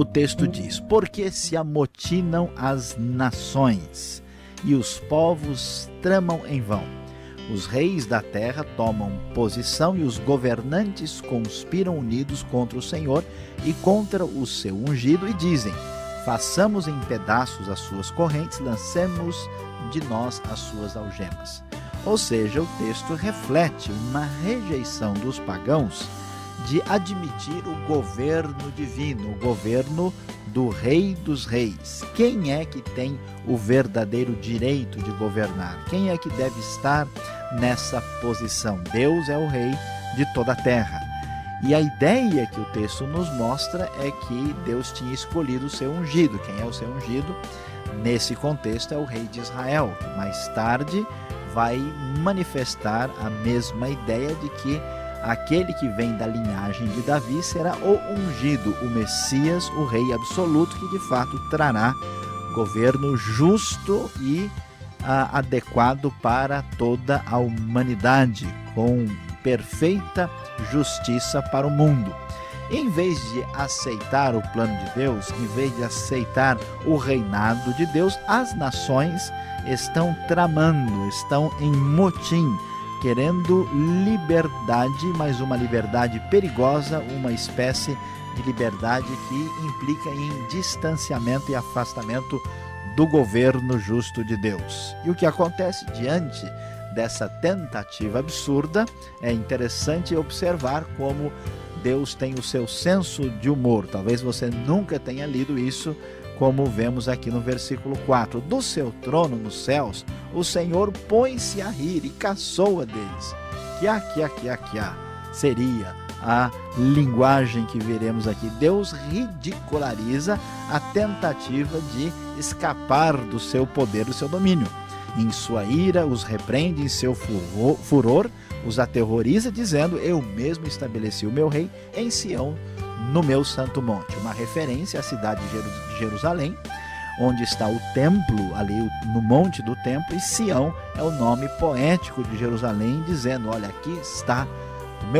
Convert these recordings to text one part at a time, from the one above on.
o texto diz: porque se amotinam as nações e os povos tramam em vão. Os reis da terra tomam posição e os governantes conspiram unidos contra o Senhor e contra o seu ungido e dizem: façamos em pedaços as suas correntes, lancemos de nós as suas algemas. Ou seja, o texto reflete uma rejeição dos pagãos de admitir o governo divino, o governo do Rei dos Reis. Quem é que tem o verdadeiro direito de governar? Quem é que deve estar nessa posição? Deus é o Rei de toda a terra. E a ideia que o texto nos mostra é que Deus tinha escolhido o seu ungido. Quem é o seu ungido? Nesse contexto é o Rei de Israel, que mais tarde vai manifestar a mesma ideia de que aquele que vem da linhagem de Davi será o ungido, o Messias, o Rei absoluto, que de fato trará governo justo e adequado para toda a humanidade, com perfeita justiça para o mundo. Em vez de aceitar o plano de Deus, em vez de aceitar o reinado de Deus, as nações estão tramando, estão em motim, querendo liberdade, mas uma liberdade perigosa, uma espécie de liberdade que implica em distanciamento e afastamento do governo justo de Deus. E o que acontece diante dessa tentativa absurda? É interessante observar como Deus tem o seu senso de humor. Talvez você nunca tenha lido isso, como vemos aqui no versículo 4. Do seu trono nos céus, o Senhor põe-se a rir e caçoa deles. Quiá. Seria a linguagem que veremos aqui. Deus ridiculariza a tentativa de escapar do seu poder, do seu domínio. Em sua ira, os repreende, em seu furor, os aterroriza, dizendo: eu mesmo estabeleci o meu rei em Sião, no meu santo monte. Uma referência à cidade de Jerusalém, onde está o templo, ali no monte do templo, e Sião é o nome poético de Jerusalém, dizendo: olha, aqui está o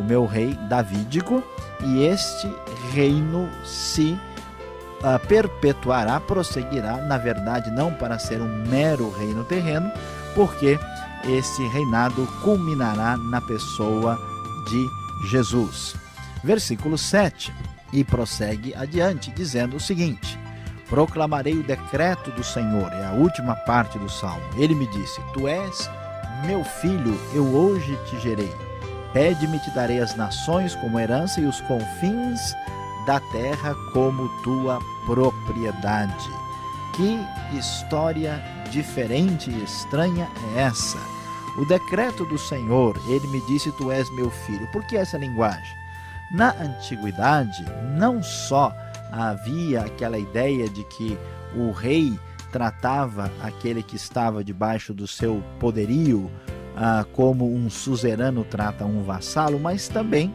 meu rei davídico, e este reino se perpetuará, prosseguirá, na verdade não para ser um mero reino terreno, porque esse reinado culminará na pessoa de Jesus. Versículo 7, e prossegue adiante, dizendo o seguinte: proclamarei o decreto do Senhor, é a última parte do salmo. Ele me disse: tu és meu filho, eu hoje te gerei. Pede-me, te darei as nações como herança e os confins da terra como tua propriedade. Que história diferente e estranha é essa? O decreto do Senhor, ele me disse: tu és meu filho. Por que essa linguagem? Na antiguidade, não só havia aquela ideia de que o rei tratava aquele que estava debaixo do seu poderio como um suzerano trata um vassalo, mas também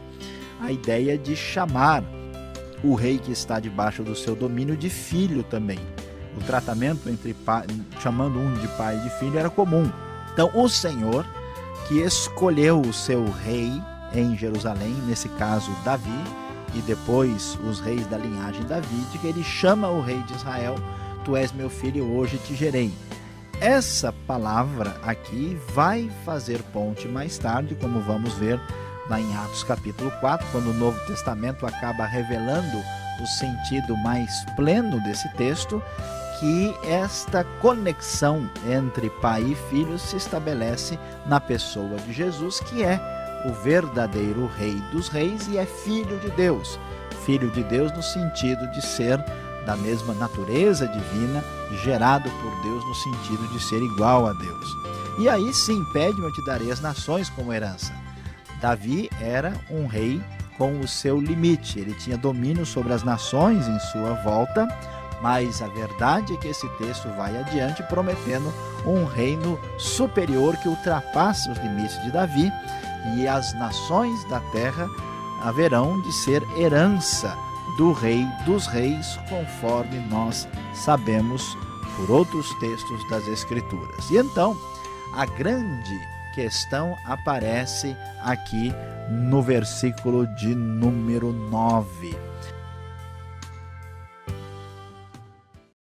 a ideia de chamar o rei que está debaixo do seu domínio de filho também. O tratamento entre chamando um de pai e de filho era comum. Então o Senhor, que escolheu o seu rei em Jerusalém, nesse caso Davi, e depois os reis da linhagem davídica, ele chama o rei de Israel: tu és meu filho, hoje te gerei. Essa palavra aqui vai fazer ponte mais tarde, como vamos ver lá em Atos capítulo 4, quando o Novo Testamento acaba revelando o sentido mais pleno desse texto, que esta conexão entre pai e filho se estabelece na pessoa de Jesus, que é o verdadeiro Rei dos Reis e é Filho de Deus. Filho de Deus no sentido de ser da mesma natureza divina, gerado por Deus no sentido de ser igual a Deus. E aí sim, pede-me, eu te darei as nações como herança. Davi era um rei com o seu limite, ele tinha domínio sobre as nações em sua volta, mas a verdade é que esse texto vai adiante prometendo um reino superior que ultrapassa os limites de Davi, e as nações da terra haverão de ser herança do Rei dos Reis, conforme nós sabemos por outros textos das Escrituras. E então, a grande questão aparece aqui no versículo de número 9.